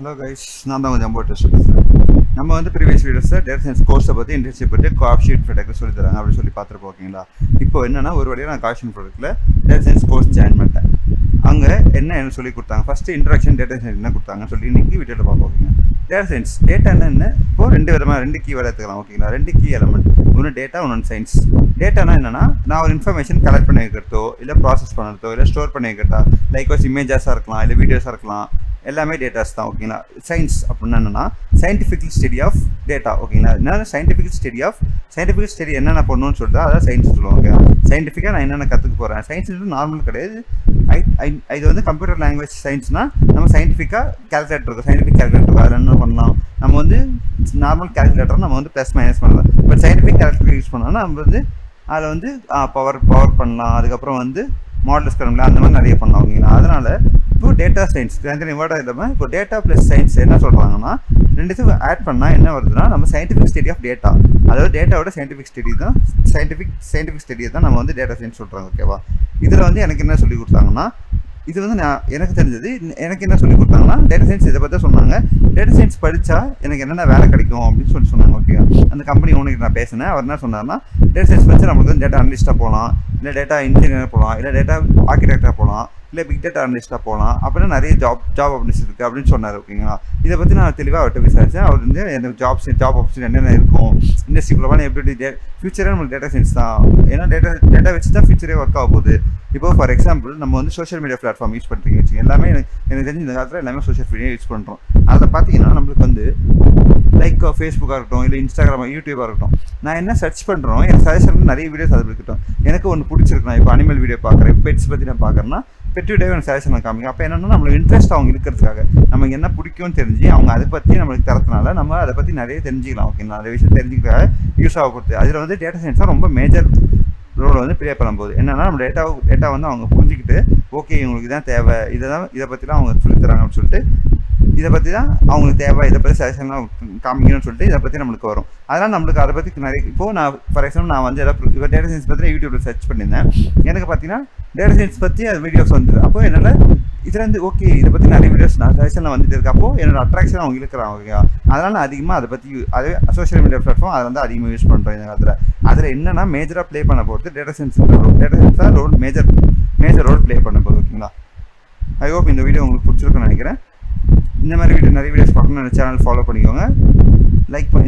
Hello guys, நான் தான் jumbo test பேசுகிறேன். நம்ம வந்து ப்ரீவியஸ் வீடியோஸில் டேட்டா சயின்ஸ் கோர்ஸை பற்றி இன்டர்ன்ஷிப் பற்றி காஃப்ஷீட் ப்ராடக்ட் சொல்லி தராங்க அப்படின்னு சொல்லி பார்த்துருப்போம். ஓகேங்களா? இப்போ என்னன்னா ஒரு வழியாக நான் காஃப்ஷீட் ப்ராடக்ட்டில் டேட்டா சயின்ஸ் கோர்ஸ் ஜாயின் பண்ணிட்டேன். அங்கே என்ன சொல்லி கொடுத்தாங்க, ஃபஸ்ட்டு இன்ட்ரடக்ஷன் டேட்டா சயின்ஸ் என்ன கொடுத்தாங்கன்னு சொல்லி இன்றைக்கி வீடியோவில் பார்ப்போம். ஓகேங்க, டேட்டா சயின்ஸ் டேட்டா என்ன இப்போ ரெண்டு கீவேர்டு எடுத்துக்கலாம். ஓகேங்களா? ரெண்டு கீ எலமெண்ட், ஒன்று டேட்டா, ஒன்று சயின்ஸ். டேட்டானா என்னன்னா, நான் ஒரு இன்ஃபர்மேஷன் கலெக்ட் பண்ணி வைக்கிறதோ இல்லை ப்ராசஸ் பண்ணுறதோ இல்லை ஸ்டோர் பண்ணி வைக்கிறதா, லைக் வாஸ் இமேஜஸாக இருக்கலாம் இல்லை வீடியோஸாக இருக்கலாம், எல்லாமே டேட்டாஸ் தான். ஓகேங்களா? சயின்ஸ் அப்படின்னா என்னன்னா சயின்டிஃபிக்கல் ஸ்டடி ஆஃப் டேட்டா. ஓகேங்களா? என்ன சயின்டிஃபிக்கல் ஸ்டடி என்னென்ன பண்ணணும்னு சொல்லிட்டு அதான் சயின்ஸ் சொல்லுவோம். ஓகே, சயின்டிஃபிக்காக நான் என்னென்ன கற்றுக்க போகிறேன். சயின்ஸ் நார்மல் கிடையாது. இது வந்து கம்ப்யூட்டர் லாங்குவேஜ் சயின்ஸ்னால் நம்ம சயின்டிஃபிக்காக கேல்குலேட்டர் இருக்கும், சயின்டிஃபிக் கேல்குலேட்டர் இருக்கும். அதில் என்ன பண்ணலாம், நம்ம வந்து நார்மல் கேல்குலேட்டர் நம்ம வந்து ப்ளஸ் மைனஸ் பண்ணலாம். பட் சயின்டிஃபிக் கேல்குலேட்டர் யூஸ் பண்ணோம்னா நம்ம வந்து அதில் வந்து பவர் பண்ணலாம், அதுக்கப்புறம் வந்து மாடல்ஸ் பண்ணலாம், அந்த மாதிரி நிறைய பண்ணலாம். ஓகேங்களா? அதனால் இப்போ டேட்டா சயின்ஸ் வேர்டாக இல்லாமல் இப்போ டேட்டா ப்ளஸ் சயின்ஸ் என்ன சொல்கிறாங்கன்னா, ரெண்டுத்தையும் ஆட் பண்ணால் என்ன வருதுன்னா நம்ம சயின்டிஃபிக் ஸ்டடி ஆஃப் டேட்டா, அதாவது டேட்டாவோட சயின்டிஃபிக் ஸ்டடியை தான் நம்ம வந்து டேட்டா சயின்ஸ் சொல்கிறாங்க. ஓகேவா? இதில் வந்து எனக்கு என்ன சொல்லி கொடுத்தாங்கன்னா, இது வந்து எனக்கு தெரிஞ்சது எனக்கு என்ன சொல்லி கொடுத்தாங்கன்னா, டேட்டா சயின்ஸ் இதை பற்றி சொன்னாங்க. டேட்டா சயின்ஸ் படித்தா எனக்கு என்னென்ன வேலை கிடைக்கும் அப்படின்னு சொல்லி சொன்னாங்க. ஓகே, அந்த கம்பெனி ஓனருக்கு நான் பேசினேன். அவர் என்ன சொன்னார்னா, டேட்டா சயின்ஸ் படித்தா நம்மளுக்கு வந்து டேட்டா அனலிஸ்ட்டாக போகலாம், இல்லை டேட்டா இன்ஜினியர் போகலாம், இல்லை டேட்டா ஆர்கிடெக்டாக போகலாம், இல்லை பிக் டேட்டா அனலிஸ்ட்டாக போகலாம், அப்படின்னா நிறைய ஜாப் ஆப்பர்ச்சுனிட்டி இருக்குது அப்படின்னு சொன்னார். ஓகேங்களா? இதை பற்றி நான் தெளிவாக அவர்கிட்ட விசாரித்தேன். அவர் வந்து எனக்கு ஜாப் ஆப்பர்ச்சுனிட்டி என்னென்ன இருக்கும், இண்டஸ்ட்ரிக்குள்ளே எப்படி ஃபியூச்சரே நம்மளுக்கு டேட்டா சயின்ஸ் தான். ஏன்னா டேட்டா வச்சு தான் ஃபியூச்சரே ஒர்க் ஆக போகுது. இப்போ ஃபார் எக்ஸாம்பிள் நம்ம வந்து சோஷியல் மீடியா பிளாட்ஃபார்ம் யூஸ் பண்ணுறீங்க வச்சுங்க, எல்லாமே எனக்கு தெரிஞ்ச இந்த காலத்தில் எல்லாமே சோஷியல் மீடியா யூஸ் பண்ணுறோம். அதில் பார்த்தீங்கன்னா நம்மளுக்கு வந்து லைக் ஃபேஸ்புக்காக இருக்கட்டும், இல்லை இன்ஸ்டாகிராம், யூடியூபாக இருக்கட்டும், நான் என்ன சர்ச் பண்ணுறோம், எனக்கு சஜஷன் நிறைய வீடியோஸ் அதில் இருக்கட்டும். எனக்கு ஒன்று பிடிச்சிருக்கேன், இப்போ அனிமல் வீடியோ பார்க்குறேன், பெட்ஸ் பற்றி நான் பார்க்குறேன்னா பெட் வீடியோ எனக்கு சஜஷன் காமிக்கும். அப்போ என்னென்னா நம்மளுக்கு இன்ட்ரெஸ்ட் அவங்க இருக்கிறதுக்காக நமக்கு என்ன பிடிக்கும்னு தெரிஞ்சு அவங்க அதை பற்றி நம்மளுக்கு தரத்துனால நம்ம அதை பற்றி நிறைய தெரிஞ்சிக்கலாம். ஓகேங்களா? நிறைய விஷயம் தெரிஞ்சுக்கிறதுக்காக யூஸ் ஆக கொடுத்து அதில் வந்து டேட்டா சயின்ஸாக ரொம்ப மேஜர் ரோல் வந்து ப்ளே பண்ணும்போது என்னென்னா நம்ம டேட்டா வந்து அவங்க புரிஞ்சுக்கிட்டு, ஓகே இவங்களுக்கு இதான் தேவை, இதை பற்றிலாம் அவங்க சொல்லித்தராங்க அப்படின்னு சொல்லிட்டு, இதை பற்றி தான் அவங்களுக்கு தேவை, இதை பற்றி சஜஷன்லாம் காமிக்கணும்னு சொல்லிட்டு இதை பற்றி நம்மளுக்கு வரும். அதனால் நம்மளுக்கு அதை பற்றி நிறைய இப்போது நான் ஃபார் எக்ஸாம்பிள் நான் வந்து இப்போ டேட்டா சயின்ஸ் பற்றி யூடியூப்பில் சர்ச் பண்ணியிருந்தேன். எனக்கு பார்த்தீங்கன்னா டேட்டா சயின்ஸ் பற்றி அது வீடியோஸ் வந்துது. அப்போ என்னால் இதில் வந்து ஓகே இதை பற்றி நிறைய வீடியோஸ் நான் சஜஷனில் வந்துட்டு இருக்கு. அப்போது என்னோட அட்ராக்ஷன் அவங்க இருக்கிறாங்க. ஓகே, அதனால் நான் அதிகமாக அதை பற்றி அதே சோஷியல் மீடியா பிளாட்ஃபார்ம் அதை வந்து அதிகமாக யூஸ் பண்ணுறோம் இந்த காலத்தில். அதில் என்னென்னா மேஜராக ப்ளே பண்ண போகிறது டேட்டா சயின்ஸாக ரோல் மேஜர் ரோல் ப்ளே பண்ண போகுது. ஓகேங்களா? ஐ ஹோப் இந்த வீடியோ உங்களுக்கு பிடிச்சிருக்குன்னு நினைக்கிறேன். இந்த மாதிரி நிறைய வீடியோஸ் பார்க்கணும்னு சேனல் ஃபாலோ பண்ணிக்கோங்க.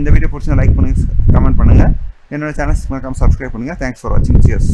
இந்த வீடியோ பிடிச்சா லைக் பண்ணுங்கள், கமெண்ட் பண்ணுங்கள். என்னோட சேனல்ஸ் மறக்காமல் சப்ஸ்கிரைப் பண்ணுங்கள். தேங்க்ஸ் ஃபார் வாட்சிங். சியர்ஸ்.